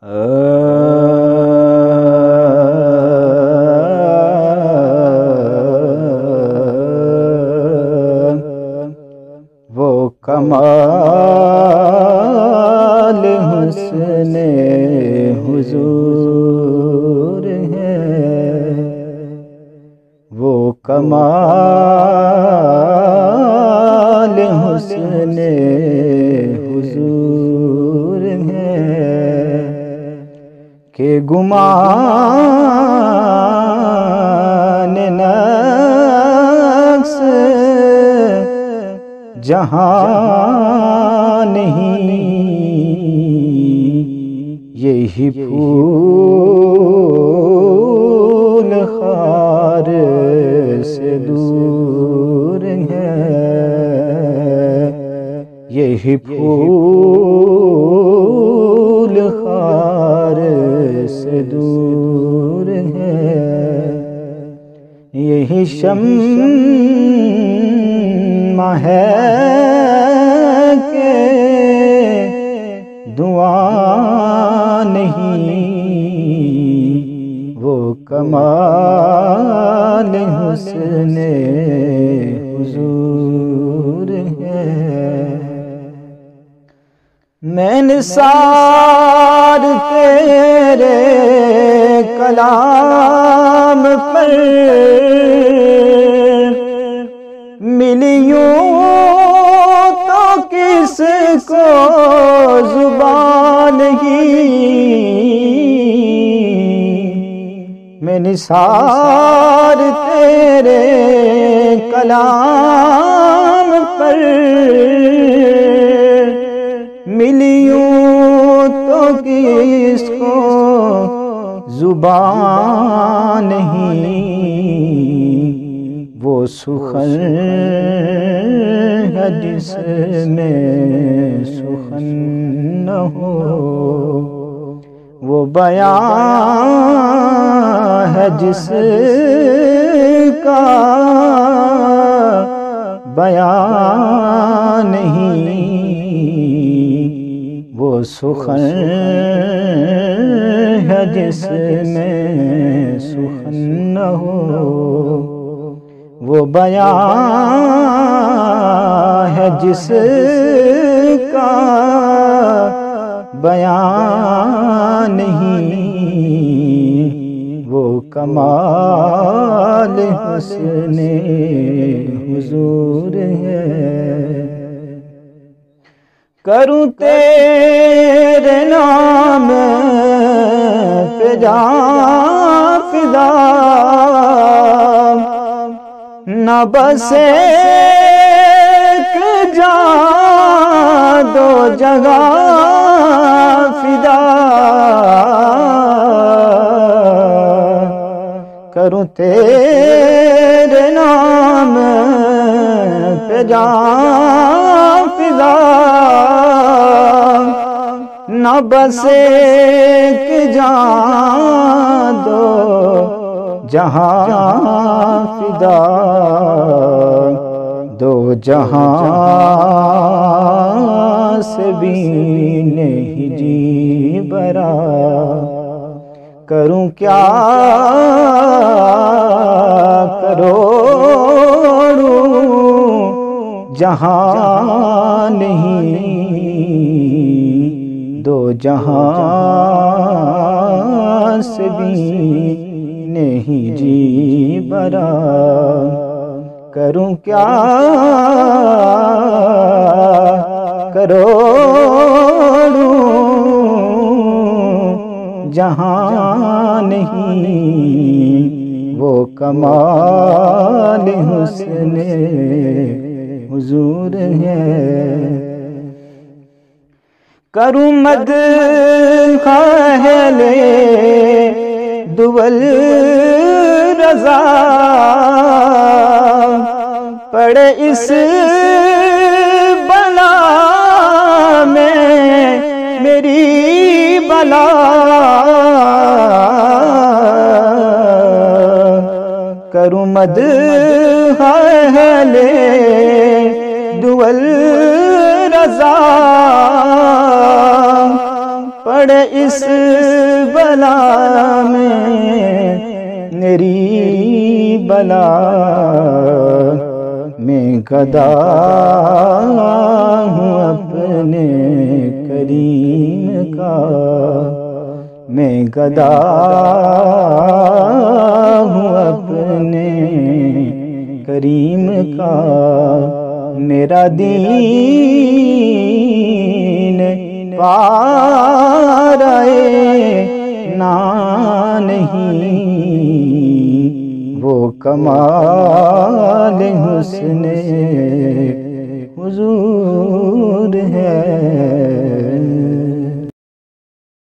وہ کمال حسن حضور ہے، وہ کمال حسن حضور ہے کہ گمان نقص جہاں نہیں، یہی پھول خار سے دور ہے، یہی پھول خار سے دور ہے، یہی شمع ہے کہ دعا نہیں، وہ کمال حسن حضور ہے۔ میں نثار تیرے کلام پر ملیوں تو کس کو زبان ہی، میں نثار تیرے کلام پر ملیوں تو کس کو زبان نہیں، وہ سخن ہے جس میں سخن نہ ہو، وہ بیان ہے جس کا بیان نہیں، وہ سخن ہے جس میں سخن نہ ہو، وہ بیان ہے جس کا بیان نہیں، وہ کمال حسن حضور ہے۔ کروں تیرے نام پہ جان فدا، نہ بس ایک جان دو جگہ فدا، کروں تیرے نام پہ جان فدا، نہ بس ایک جان دو جہاں فدا، دو جہاں سے بھی نہیں جی برا، کروں کیا کروڑوں جہاں نہیں، دو جہاں سے بھی نہیں جی برا، کروں کیا کروڑوں جہاں نہیں، وہ کمال حسن حضور ہے۔ کروں مدح اہل دول رضا، پڑے اس بلا میں میری بلا، کروں مدح اہل دول رضا، پڑے پڑے اس بلا میں میری بلا میں گدا ہوں اپنے کریم کا، میں گدا ہوں اپنے کریم کا، میرا دین پارائے نا نہیں، وہ کمال حسن حضور ہے۔